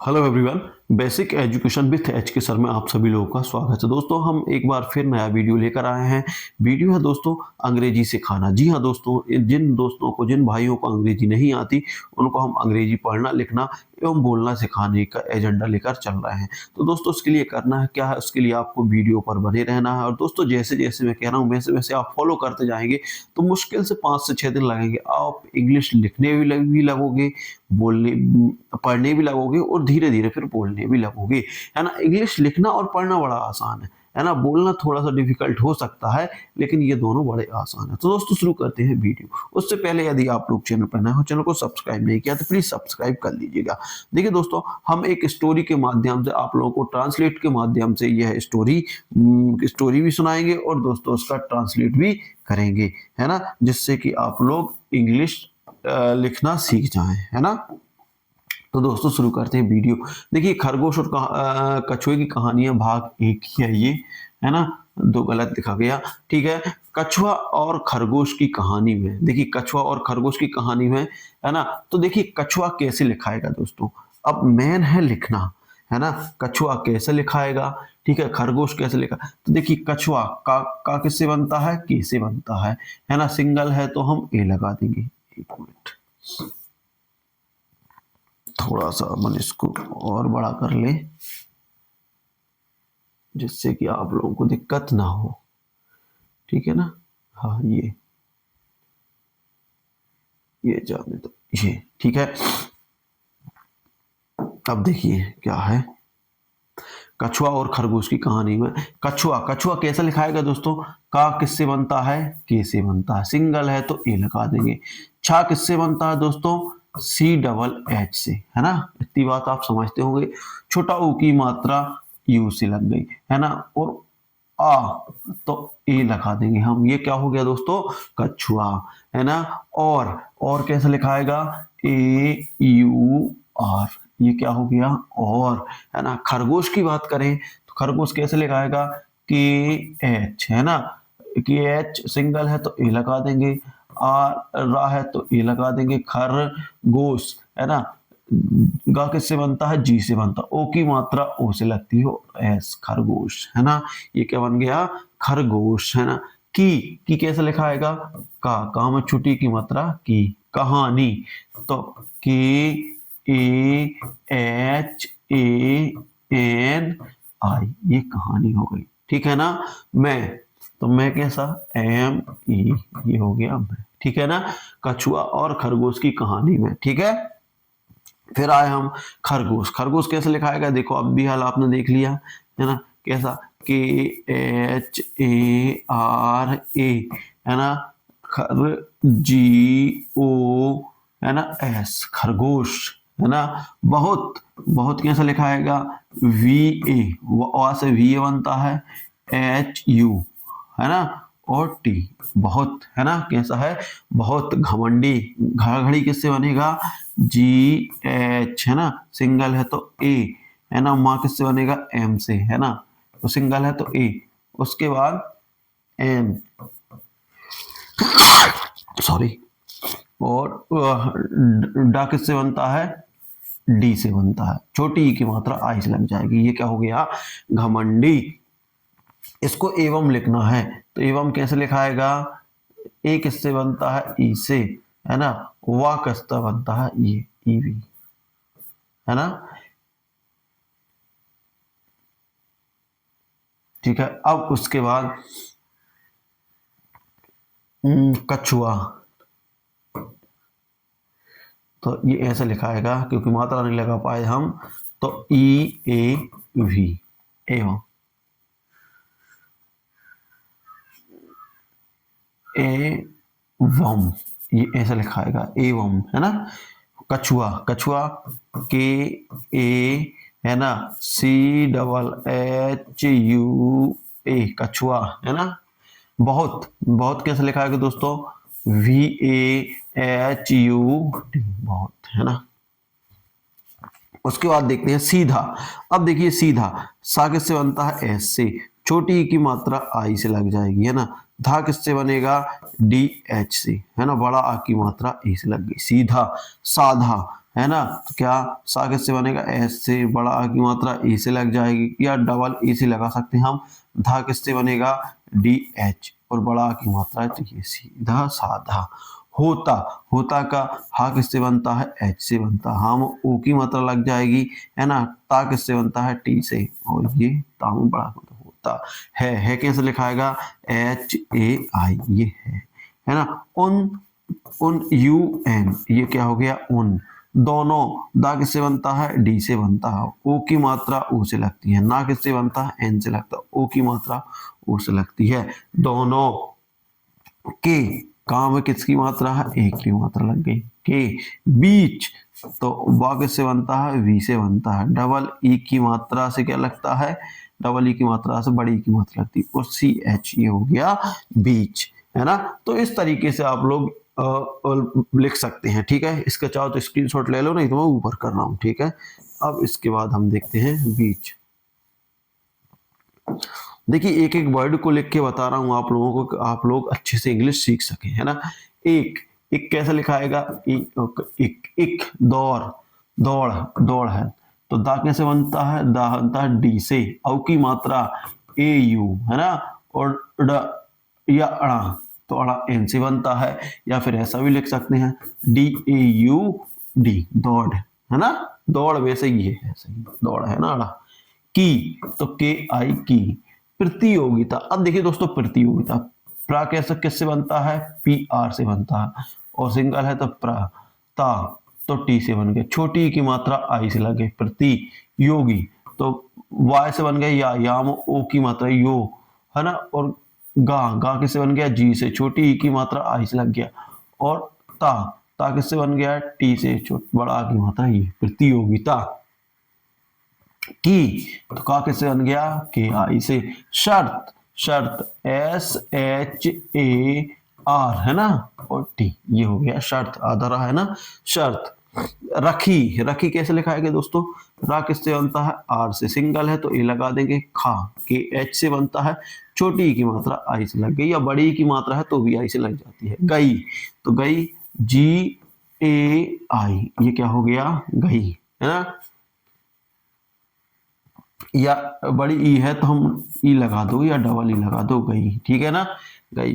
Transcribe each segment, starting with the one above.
Hello everyone, basic education with H के sir में आप सभी लोगों का स्वागत है। दोस्तों हम एक बार फिर नया वीडियो लेकर आए हैं। वीडियो है दोस्तों अंग्रेजी सिखाना। जी हाँ दोस्तों, जिन दोस्तों को, जिन भाइयों को अंग्रेजी नहीं आती उनको हम अंग्रेजी पढ़ना, लिखना एवं बोलना सिखाने का एजेंडा लेकर चल रहे हैं। तो दोस्तों उसके लिए करना है क्या है, उसके लिए आपको वीडियो पर बने रहना है। और दोस्तों जैसे जैसे मैं कह रहा हूँ वैसे वैसे आप फॉलो करते जाएंगे तो मुश्किल से 5 से 6 दिन लगेंगे। आप इंग्लिश लिखने भी लगोगे, बोलने पढ़ने भी लगोगे और धीरे धीरे फिर बोलने भी लगोगे, है ना। इंग्लिश लिखना और पढ़ना बड़ा आसान है ना। बोलना थोड़ा सा डिफिकल्ट हो सकता है, लेकिन ये दोनों बड़े आसान है। तो दोस्तों शुरू करते हैं वीडियो। उससे पहले यदि आप लोग चैनल पर नए हो, चैनल को सब्सक्राइब नहीं किया तो प्लीज सब्सक्राइब कर लीजिएगा। देखिए दोस्तों, हम एक स्टोरी के माध्यम से आप लोगों को ट्रांसलेट के माध्यम से यह स्टोरी भी सुनाएंगे और दोस्तों उसका ट्रांसलेट भी करेंगे, है ना, जिससे कि आप लोग इंग्लिश लिखना सीख जाएं, है ना। तो दोस्तों शुरू करते हैं वीडियो। देखिए खरगोश और कछुए की कहानियां भाग एक ही है ये, है ना। दो गलत लिखा गया, ठीक है। कछुआ और खरगोश की कहानी में, देखिए कछुआ और खरगोश की कहानी में, है ना। तो देखिए कछुआ कैसे लिखाएगा दोस्तों, अब मेन है लिखना, है ना। कछुआ कैसे लिखाएगा, ठीक है। खरगोश कैसे लिखा, तो देखिए कछुआ का किससे बनता है, के से बनता है ना। सिंगल है तो हम ए लगा देंगे। एक मिनट, थोड़ा सा अपन इसको और बड़ा कर ले जिससे कि आप लोगों को दिक्कत ना हो, ठीक है ना। हाँ ये जाने दो, ये ठीक है। अब देखिए क्या है, कछुआ और खरगोश की कहानी में कछुआ कछुआ कैसे लिखाएगा दोस्तों, का किससे बनता है, के से बनता है। सिंगल है तो ए लगा देंगे। छा किससे बनता है दोस्तों, सी डबल एच से, है ना। इतनी बात आप समझते होंगे। छोटा ऊ की मात्रा यू से लग गई, है ना। और आ तो ए लगा देंगे हम। ये क्या हो गया दोस्तों, कछुआ, है ना। और कैसे लिखाएगा, ए यू आर, ये क्या हो गया, और, है ना। खरगोश की बात करें तो खरगोश कैसे लिखाएगा, के एच, है ना। के एच सिंगल है तो ए लगा देंगे। आर रा है तो ए लगा देंगे। खरगोश, है ना। गा किससे बनता है, जी से बनता है। ओ की मात्रा ओ से लगती हो, एस, खरगोश, है ना। ये क्या बन गया, खरगोश, है ना। की कैसे लिखाएगा, का में छुट्टी की मात्रा की। कहानी तो के ए एच ए एन आई, ये कहानी हो गई, ठीक है ना। मैं तो मैं कैसा, एम ई, ये हो गया मैं, ठीक है ना। कछुआ और खरगोश की कहानी में, ठीक है। फिर आए हम खरगोश। खरगोश कैसे लिखाएगा, देखो अब भी हाल आपने देख लिया, है ना। कैसा, के एच ए आर ए, है ना। खर जी ओ, है ना, एस, खरगोश, है ना। बहुत बहुत कैसे लिखाएगा, वी ए, वहां से वी ए बनता है, एच यू, है ना, और टी, बहुत, है ना। कैसा है, बहुत घमंडी। घड़ी किससे बनेगा, जी एच, है ना। सिंगल है तो ए, है ना। माँ किससे बनेगा, एम से, है ना। तो सिंगल है तो ए, उसके बाद एम, सॉरी। और डा किससे बनता है, डी से बनता है। छोटी ई की मात्रा आई से लग जाएगी। ये क्या हो गया, घमंडी। इसको एवं लिखना है तो एवं कैसे लिखाएगा, ए किससे बनता है, ई से, है ना। वा किससे बनता है, ये ईवी, है ना। ठीक है। अब उसके बाद कछुआ, तो ये ऐसे लिखाएगा क्योंकि मात्रा नहीं लगा पाए हम, तो ई ए वी, एवं, एवं, ये ऐसे लिखाएगा एवं, है ना। कछुआ कछुआ के ए, है ना, C double H U A, कछुआ, है ना। बहुत बहुत कैसे लिखाएगा दोस्तों, V A H U T, बहुत, है ना। उसके बाद देखते हैं सीधा। अब देखिए सीधा, सा किससे बनता है, एस से। छोटी ई की मात्रा आई से लग जाएगी, है ना। धा किससे बनेगा, डी एच से, है ना। बड़ा आ की मात्रा ई से लग गई, सीधा, साधा, है ना। तो क्या सा किससे बनेगा, एस से, बड़ा आ की मात्रा ए से लग जाएगी या डबल ए से लगा सकते हैं हम। धा किससे बनेगा, डी एच, और बड़ा आ की मात्रा है तो ये सीधा साधा। होता, होता का हा किससे बनता है, एच से बनता है। हम ओ की मात्रा लग जाएगी, है ना। ता किससे बनता है, टी से, और ये ताम बड़ा होता है कैसे लिखाएगा, एच ए आई, ये है ना। उन, उन यू एन, ये क्या हो गया, उन। दोनों, दा किससे बनता है, डी से बनता है। ओ की मात्रा ओ से लगती है, ना किससे बनता है, एन से लगता है। ओ की मात्रा ओ से लगती है। दोनों के, काम में किसकी मात्रा है, एक की मात्रा लग गई। के बीच, तो वा किससे बनता है, वी से बनता है। डबल ई की मात्रा से क्या लगता है, डबल ई की मात्रा से बड़ी की मात्रा लगती है, और सी एच, ये हो गया बीच, है ना। तो इस तरीके से आप लोग लिख सकते हैं, ठीक है। इसका चाहो तो स्क्रीनशॉट ले लो, नहीं तो मैं ऊपर कर रहा हूं, ठीक है। अब इसके बाद हम देखते हैं बीच। देखिए एक एक वर्ड को लिख के बता रहा हूं आप लोगों को, आप लोग अच्छे से इंग्लिश सीख सकें, है ना। एक, एक कैसे लिखाएगा, एक दौड़, दौड़, दौड़ है तो दा कैसे बनता है, दा बनता है डी से। औ की मात्रा ए यू, है ना। और ड या अड़ा, तो अड़ा एन से बनता है, या फिर ऐसा भी लिख सकते हैं, डी ए यू डी, दौड़, है ना। दौड़ वैसे ही है, ऐसे ही दौड़, है ना। अड़ा की, तो के आई की। प्रतियोगिता, अब देखिए दोस्तों प्रतियोगिता, प्रा कैसे किससे बनता है, पी आर से बनता है, और सिंगल है तो प्रा, ता तो टी से बन गए। छोटी की मात्रा आई से लगे, प्रतियोगी तो वाई से बन गए, या याम ओ की मात्रा यो, है ना। और गा, गा किससे बन गया, जी से, छोटी की मात्रा आई से लग गया। और ता, ता किससे बन गया, टी से, बड़ा की मात्रा ये, प्रतियोगिता की, तो का किससे बन गया, के आई से। शर्त, शर्त एस एच ए आर, है ना, और टी, ये हो गया शर्त, आधा रहा, है ना। शर्त, रखी, रखी कैसे लिखाएंगे दोस्तों, रा किससे बनता है, आर से, सिंगल है तो ए लगा देंगे। खा, के एच से बनता है, छोटी की मात्रा आई से लग गई, या बड़ी की मात्रा है तो भी आई से लग जाती है। गई, तो गई जी ए आई, ये क्या हो गया, गई, है ना। या बड़ी ई है तो हम ई लगा दो, या डबल ई लगा दो, गई, ठीक है ना, गई।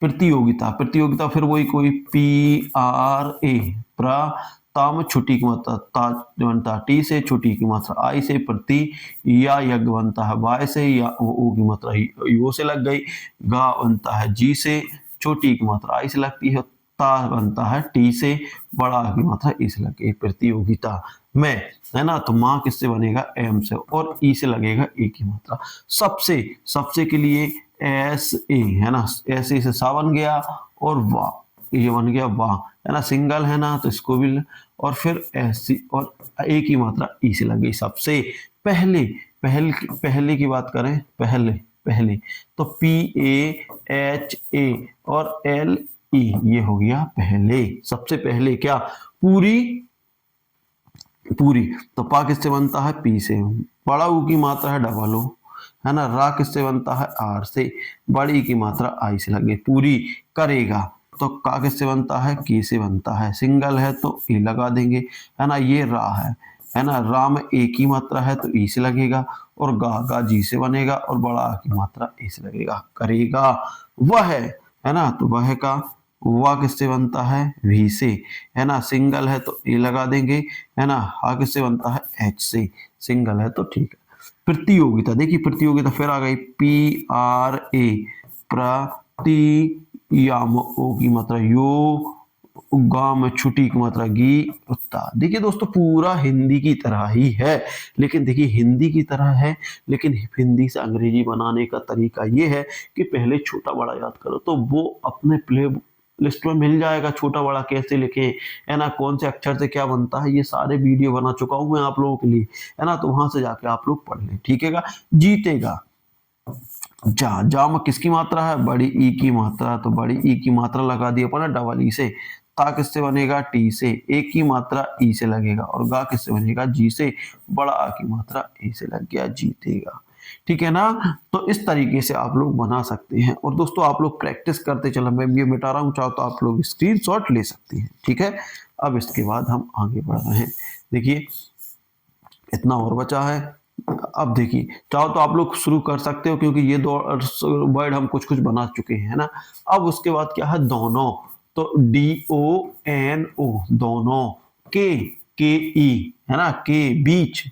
प्रतियोगिता, प्रतियोगिता फिर वही कोई पी आर ए, प्रा, ताम छोटी की मात्रा ता बनता टी से, छोटी की मात्रा आई से। प्रति, या यज्ञ बनता है वाय से, या ओ की मात्रा यो से लग गई। गा बनता है जी से, छोटी की मात्रा आई से लगती है। ता बनता है टी से, बड़ा की मात्रा ई से लग गई। प्रतियोगिता में, है ना, तो माँ किससे बनेगा, एम से, और ई से लगेगा ए की मात्रा। सबसे, सबसे के लिए एस ए, है ना, एस ए से सा बन गया, और वाह, ये बन गया वाह, है ना, सिंगल है ना, तो इसको भी, और फिर एस सी, और ए की मात्रा ई से लग गई। सबसे पहले, पहले की बात करें, पहले, पहले तो पी ए एच ए और एल ई, ये हो गया पहले, सबसे पहले क्या, पूरी, पूरी, तो पा किससे बनता है, पी से। बड़ा ऊ की मात्रा है डबल ओ, है ना। रा किससे बनता है, आर से, बड़ी की मात्रा आई से लगे। पूरी करेगा, तो का किससे बनता है, की से बनता है, सिंगल है तो ई लगा देंगे, है ना। ये रा है ना, रा में ए की मात्रा है तो ई से लगेगा, और गा जी से बनेगा, और बड़ा आ की मात्रा ए से लगेगा। करेगा, वह है ना, तो वह का वा किससे बनता है, वी से, है ना, सिंगल है तो ए लगा देंगे, है ना। हा किससे बनता है, एच से, सिंगल है तो ठीक है। प्रतियोगिता, देखिए प्रतियोगिता फिर आ गई, पी आर ए, प्रति, याम ओ की मात्रा यो, गाम में छुट्टी की मात्रा गी, उत्ता। देखिए दोस्तों पूरा हिंदी की तरह ही है, लेकिन देखिए हिंदी की तरह है, लेकिन हिंदी से अंग्रेजी बनाने का तरीका ये है कि पहले छोटा बड़ा याद करो, तो वो अपने प्ले लिस्ट में मिल जाएगा, छोटा बड़ा कैसे लिखें, है ना, कौन से अक्षर से क्या बनता है, ये सारे वीडियो बना चुका हूं मैं आप लोगों के लिए, है ना। तो वहां से जाके आप लोग पढ़ लें, ठीक है। जीतेगा, जा, जा में किसकी मात्रा है, बड़ी ई की मात्रा, तो बड़ी ई की मात्रा लगा दी अपन डबल ई से। ता किससे बनेगा, टी से, ए की मात्रा ई से लगेगा, और गा किससे बनेगा, जी से, बड़ा आ की मात्रा ए से लग गया, जीतेगा, ठीक है ना। तो इस तरीके से आप लोग बना सकते हैं, और दोस्तों आप लोग प्रैक्टिस करते चलो, मैं ये मिटा रहा हूँ, चाहो तो आप लोग स्क्रीनशॉट ले सकते हैं, ठीक है। अब इसके बाद हम आगे बढ़ रहे हैं। देखिए इतना और बचा है। अब देखिए चाहो तो आप लोग शुरू कर सकते हो क्योंकि ये दो वर्ड हम कुछ कुछ बना चुके हैं, है ना। अब उसके बाद क्या है, दोनों, तो DONO, दोनों, के ई, है ना, के बीच,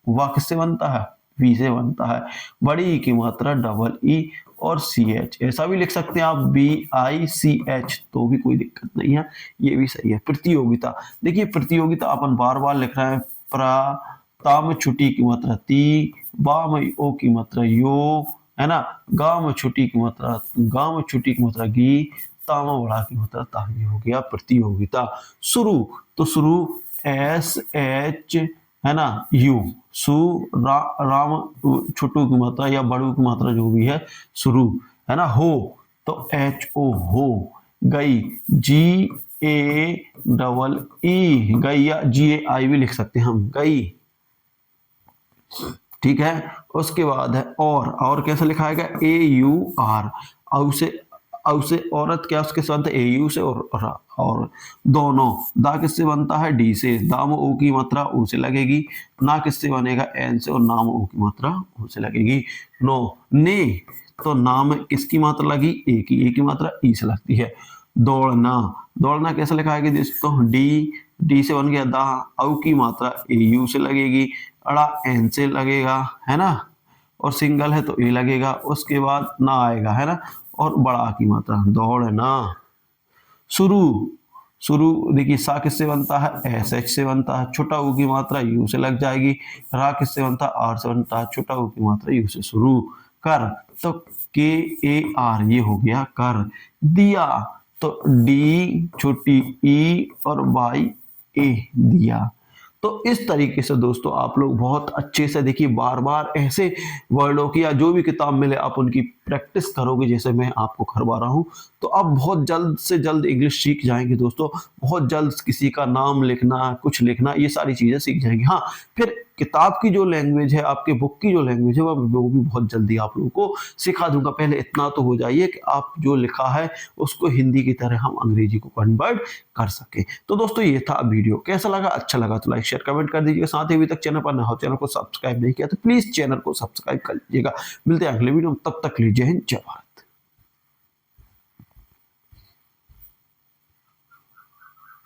वाह किससे बनता है, वी से बनता है। बड़ी ई की मात्रा डबल ई और CH, ऐसा भी लिख सकते हैं आप BICH, तो भी कोई दिक्कत नहीं है, ये भी सही है। प्रतियोगिता, देखिए प्रतियोगिता अपन बार बार लिख रहे हैं, ता में छुट्टी की मात्रा ती, बा में ओ की मात्रा यो, है ना, गा में छुट्टी की मात्रा गा में छुट्टी की मात्रा गी, ता में बड़ा की मात्रा ता, ये हो गया प्रतियोगिता। शुरू, तो शुरू SH, है ना, यू, सु, राम छोटू की मात्रा या बड़ू की मात्रा जो भी है, शुरू, है ना। हो, तो HO, हो। गई, GAEE, गई, या GAI भी लिख सकते हैं हम, गई, ठीक है। उसके बाद है और कैसे लिखा है, AUR, औ से औरत, क्या उसके साथ AU से, और दोनों, दा किससे बनता है, D से, दाम ओ की मात्रा ओ से लगेगी, ना किससे बनेगा, N से, और नाम ओ की मात्रा ओ से लगेगी। नो, ने, तो नाम किसकी मात्रा लगी, ए की मात्रा ई से लगती है। दौड़ना, दौड़ना कैसे लिखा है दोस्तों, डी से बन गया दा, औ की मात्रा AU से लगेगी, अड़ा N से लगेगा, है ना, और सिंगल है तो ए लगेगा, उसके बाद ना आएगा, है ना, और बड़ा की मात्रा, दौड़ना। शुरू, शुरू देखिए सा किससे बनता है, SH से बनता है, छोटा ऊ की मात्रा यू से लग जाएगी। रा किससे बनता है, आर से बनता है, छोटा ऊ की मात्रा यू से। शुरू, कर, तो KAR, ये हो गया कर। दिया, तो D छोटी ई और बाई ए, दिया। तो इस तरीके से दोस्तों आप लोग बहुत अच्छे से देखिए, बार बार ऐसे वर्डों की या जो भी किताब मिले आप उनकी प्रैक्टिस करोगे, जैसे मैं आपको करवा रहा हूं, तो आप बहुत जल्द से जल्द इंग्लिश सीख जाएंगे दोस्तों। बहुत जल्द किसी का नाम लिखना, कुछ लिखना, ये सारी चीजें सीख जाएंगे। हाँ, फिर किताब की जो लैंग्वेज है, आपके बुक की जो लैंग्वेज है, वो भी बहुत जल्दी आप लोगों को सिखा दूंगा। पहले इतना तो हो जाइए कि आप जो लिखा है उसको हिंदी की तरह हम अंग्रेजी को कन्वर्ट कर सके। तो दोस्तों ये था वीडियो, कैसा लगा, अच्छा लगा तो लाइक शेयर कमेंट कर दीजिएगा। साथ ही अभी तक चैनल पर न हो, चैनल को सब्सक्राइब नहीं किया तो प्लीज चैनल को सब्सक्राइब कर लीजिएगा। मिलते हैं अगले वीडियो में, तब तक लीजिए जय हिंद, जय भारत।